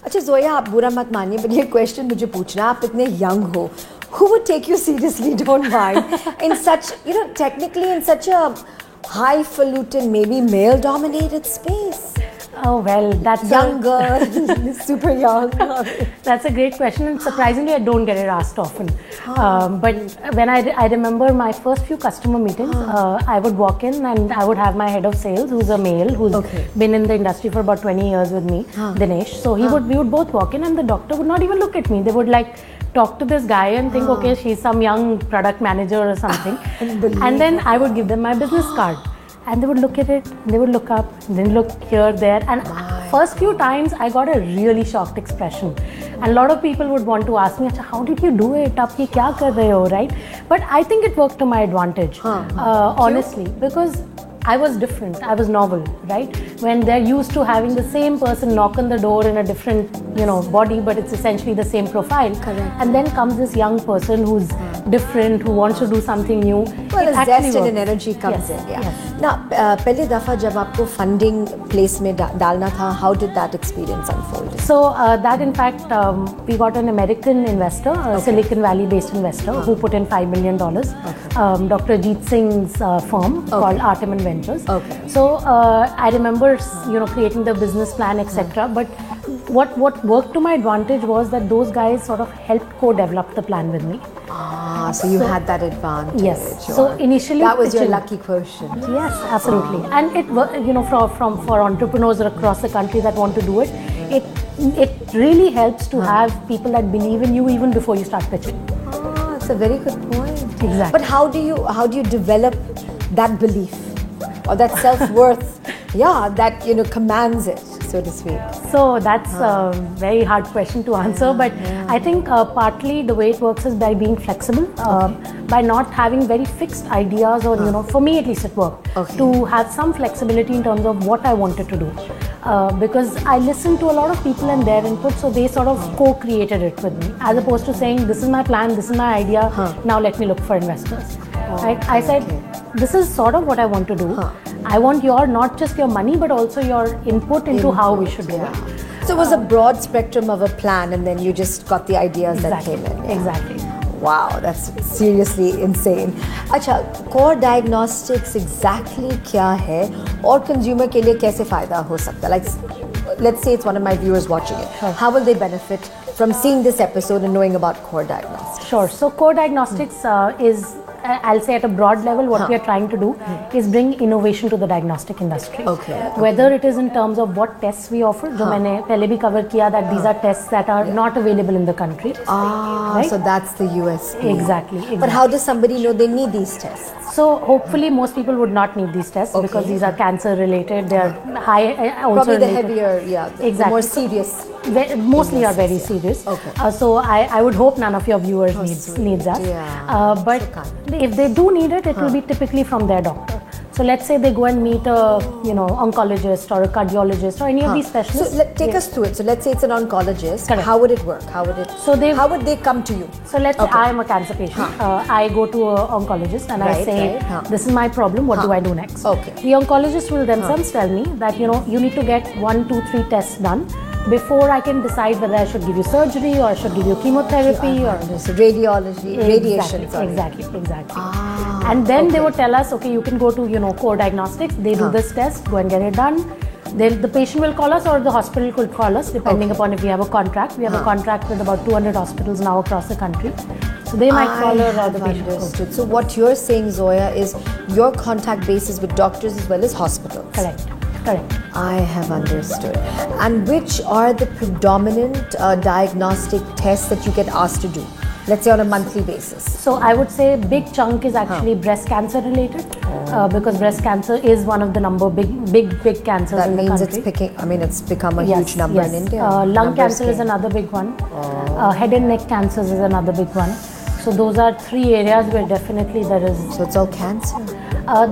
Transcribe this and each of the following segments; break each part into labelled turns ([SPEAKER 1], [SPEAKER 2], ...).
[SPEAKER 1] अच्छा जोया, आप बुरा मत मानिए, but ये question मुझे पूछना, आप इतने young हो, who would take you seriously? Don't mind. In such, you know, technically in such a highfalutin, maybe male-dominated space.
[SPEAKER 2] Oh well, that's
[SPEAKER 1] young girl, super young.
[SPEAKER 2] That's a great question, and surprisingly, I don't get it asked often. But when I remember my first few customer meetings, I would walk in and I would have my head of sales, who's a male, who's been in the industry for about 20 years with me, Dinesh. So we would both walk in, and the doctor would not even look at me. They would like talk to this guy and think, okay, she's some young product manager or something. And then I would give them my business card. And they would look at it, they would look up, then look here, there. And first few times, I got a really shocked expression. And a lot of people would want to ask me, how did you do it? Aap ye kya kar rahe ho, right? But I think it worked to my advantage, honestly, because I was different, I was novel, right? When they're used to having the same person knock on the door in a different, body, but it's essentially the same profile.
[SPEAKER 1] Correct.
[SPEAKER 2] And then comes this young person who's different, who wants to do something new.
[SPEAKER 1] Well, a zest and energy comes in. Yeah.
[SPEAKER 2] Yes.
[SPEAKER 1] Now, पहले दफा जब आपको funding place में डालना था, how did that experience unfold?
[SPEAKER 2] So that in fact, we got an American investor, a Silicon Valley-based investor, who put in $5 million. Dr. Jeet Singh's firm called Artiman Ventures. So I remember, creating the business plan, etc. But what worked to my advantage was that those guys sort of helped co-develop the plan with me.
[SPEAKER 1] So you had that advantage.
[SPEAKER 2] Yes. So initially
[SPEAKER 1] that was your lucky quotient.
[SPEAKER 2] Yes, absolutely. And it, for entrepreneurs across the country that want to do it, it really helps to have people that believe in you even before you start pitching.
[SPEAKER 1] That's a very good point.
[SPEAKER 2] Exactly.
[SPEAKER 1] But how do you develop that belief or that self-worth? That commands it, so to speak.
[SPEAKER 2] So that's a very hard question to answer, but I think partly the way it works is by being flexible, by not having very fixed ideas, or for me at least it worked, to have some flexibility in terms of what I wanted to do. Because I listened to a lot of people and their input, so they sort of co-created it with me, as opposed to saying, this is my plan, this is my idea, now let me look for investors. Right? I said, this is sort of what I want to do. I want not just your money, but also your input into how we should do it.
[SPEAKER 1] So it was a broad spectrum of a plan, and then you just got the ideas that came in.
[SPEAKER 2] Exactly.
[SPEAKER 1] Wow, that's seriously insane. अच्छा, core diagnostics exactly क्या है और consumer के लिए कैसे फायदा हो सकता है? Like, let's say it's one of my viewers watching it. How will they benefit from seeing this episode and knowing about core diagnostics?
[SPEAKER 2] Sure. So core diagnostics is, I'll say at a broad level, what we are trying to do is bring innovation to the diagnostic industry. Whether it is in terms of what tests we offer, जो मैंने पहले भी cover किया, that these are tests that are not available in the country.
[SPEAKER 1] Right? So that's the USP.
[SPEAKER 2] Exactly.
[SPEAKER 1] But how does somebody know they need these tests?
[SPEAKER 2] So hopefully most people would not need these tests because these are cancer related. They are high.
[SPEAKER 1] Probably the heavier, the more serious.
[SPEAKER 2] Mostly are very serious. So I would hope none of your viewers needs us. But if they do need it, it will be typically from their doctor. So let's say they go and meet a oncologist or a cardiologist or any of these specialists.
[SPEAKER 1] So take us through it. So let's say it's an oncologist. Correct. How would it work? How would they come to you?
[SPEAKER 2] So let's say I am a cancer patient. I go to an oncologist and I say, this is my problem. What do I do next? The oncologist will themselves tell me that you need to get 1, 2, 3 tests done before I can decide whether I should give you surgery or I should give you chemotherapy or
[SPEAKER 1] radiology, radiation.
[SPEAKER 2] Exactly. And then they would tell us, okay, you can go to core diagnostics. They do this test, go and get it done. Then the patient will call us or the hospital could call us, depending upon if we have a contract. We have a contract with about 200 hospitals now across the country. So they might call or the patient could.
[SPEAKER 1] So what you're saying, Zoya, is your contact base is with doctors as well as hospitals.
[SPEAKER 2] Correct.
[SPEAKER 1] I have understood. And which are the predominant diagnostic tests that you get asked to do? Let's say on a monthly basis.
[SPEAKER 2] So I would say a big chunk is actually breast cancer related because breast cancer is one of the big cancers in the country.
[SPEAKER 1] That means it's become a huge number in India.
[SPEAKER 2] Lung cancer is another big one. Head and neck cancers is another big one. So those are 3 areas where definitely there is.
[SPEAKER 1] So it's all cancer.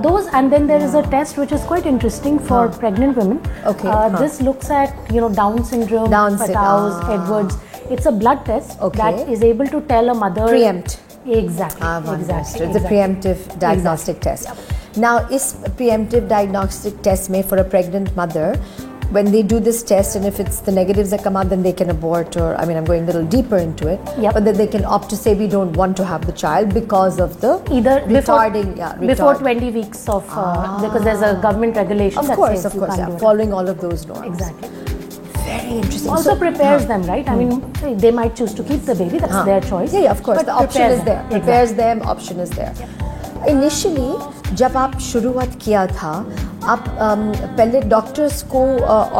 [SPEAKER 2] Those, and then there is a test which is quite interesting for pregnant women. This looks at Down syndrome, Patau's, Edwards. It's a blood test that is able to tell a mother.
[SPEAKER 1] Preempt.
[SPEAKER 2] Exactly.
[SPEAKER 1] It's a preemptive diagnostic test. Now, is preemptive diagnostic test made for a pregnant mother? when they do this test, and if it's the negatives that come out, then they can abort, or I mean, I'm going a little deeper into it.
[SPEAKER 2] Yep.
[SPEAKER 1] But then they can opt to say we don't want to have the child because of the
[SPEAKER 2] Either before 20 weeks of because there's a government regulation
[SPEAKER 1] Of
[SPEAKER 2] that
[SPEAKER 1] course,
[SPEAKER 2] says you can't do it.
[SPEAKER 1] following all of those norms.
[SPEAKER 2] Exactly.
[SPEAKER 1] Very interesting.
[SPEAKER 2] Also prepares them, right? I mean, they might choose to keep the baby. That's their choice.
[SPEAKER 1] Yeah, of course.
[SPEAKER 2] But
[SPEAKER 1] The option
[SPEAKER 2] prepares
[SPEAKER 1] is there.
[SPEAKER 2] them.
[SPEAKER 1] Prepares them. Option is there. Initially, जब आप शुरुआत किया था, आप पहले doctors को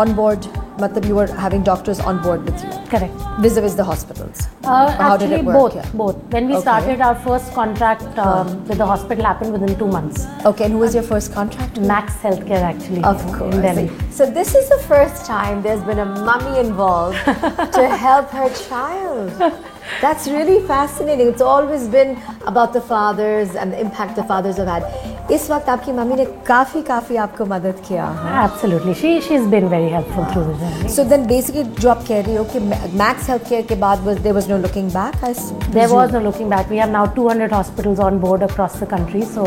[SPEAKER 1] on board, मतलब you were having doctors on board with you.
[SPEAKER 2] Correct.
[SPEAKER 1] Vis-a-vis the hospitals. How did
[SPEAKER 2] Actually,
[SPEAKER 1] it work?
[SPEAKER 2] both. When we
[SPEAKER 1] Okay.
[SPEAKER 2] started, our first contract with the hospital happened within 2 months.
[SPEAKER 1] Okay, and who was your first contract?
[SPEAKER 2] Max Healthcare, actually,
[SPEAKER 1] Of course.
[SPEAKER 2] in Delhi.
[SPEAKER 1] So this is the first time there's been a mummy involved to help her child. That's really fascinating. It's always been about the fathers and the impact the fathers have had. इस वक्त आपकी mummy ने काफी आपको मदद किया है.
[SPEAKER 2] Absolutely. She's been very helpful through the journey.
[SPEAKER 1] So then basically जो आप कह रही हो कि Max Healthcare के बाद there was no looking back.
[SPEAKER 2] There was no looking back. We have now 200 hospitals on board across the country. So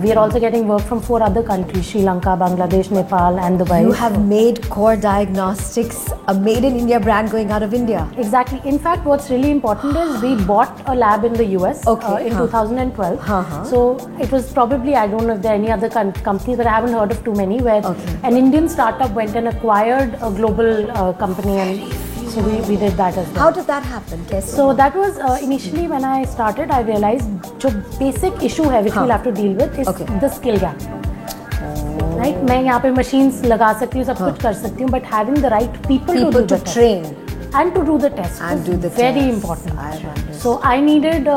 [SPEAKER 2] we are also getting work from 4 other countries: Sri Lanka, Bangladesh, Nepal, and Dubai.
[SPEAKER 1] You have made Core Diagnostics a made in India brand going out of India.
[SPEAKER 2] Exactly. In fact, what's really important is we bought a lab in the US in 2012. So it was probably, I don't know if there are any other companies, but I haven't heard of too many, where an Indian startup went and acquired a global company, and so we did that as well.
[SPEAKER 1] How did that happen? Kaise?
[SPEAKER 2] So that was initially when I started, I realized जो basic issue है which we'll have to deal with is the skill gap. Right? मैं यहाँ पे machines लगा सकती हूँ, सब कुछ कर सकती हूँ, but having the right people to do the test.
[SPEAKER 1] train.
[SPEAKER 2] And to do the test
[SPEAKER 1] And do the
[SPEAKER 2] very
[SPEAKER 1] test.
[SPEAKER 2] important.
[SPEAKER 1] I understand.
[SPEAKER 2] So I needed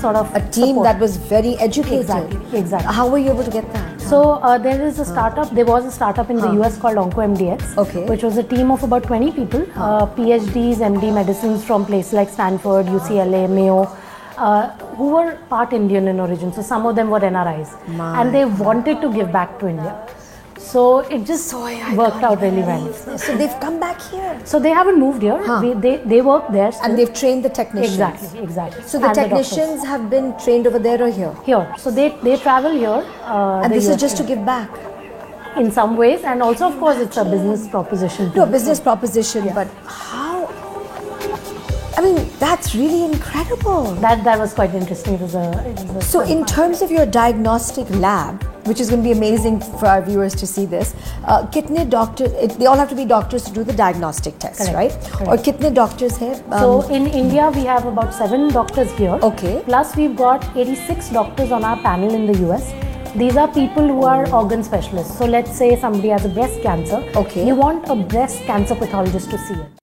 [SPEAKER 2] sort of
[SPEAKER 1] A team
[SPEAKER 2] support.
[SPEAKER 1] that was very educated.
[SPEAKER 2] Exactly.
[SPEAKER 1] How were you able to get that?
[SPEAKER 2] So there is a startup. There was a startup in the US called OncoMDx, which was a team of about 20 people, PhDs, MD medicines from places like Stanford, UCLA, Mayo, who were part Indian in origin. So some of them were NRIs, and they wanted to give back to India. So it just worked out really well.
[SPEAKER 1] So they've come back here.
[SPEAKER 2] So they haven't moved here. They work there still.
[SPEAKER 1] And they've trained the technicians.
[SPEAKER 2] Exactly.
[SPEAKER 1] So the technicians have been trained over there or here?
[SPEAKER 2] Here. So they travel here.
[SPEAKER 1] And this is just to give back?
[SPEAKER 2] In some ways, and also of course it's a business proposition.
[SPEAKER 1] No, business proposition, but how? I mean, that's really incredible.
[SPEAKER 2] That was quite interesting. It was a
[SPEAKER 1] so in terms of your diagnostic lab, which is going to be amazing for our viewers to see this, kitne doctors, they all have to be doctors to do the diagnostic test, right? Or kitne doctors hai?
[SPEAKER 2] So in India we have about 7 doctors here.
[SPEAKER 1] Okay.
[SPEAKER 2] Plus we've got 86 doctors on our panel in the US. These are people who are organ specialists. So let's say somebody has a breast cancer.
[SPEAKER 1] Okay.
[SPEAKER 2] You want a breast cancer pathologist to see it.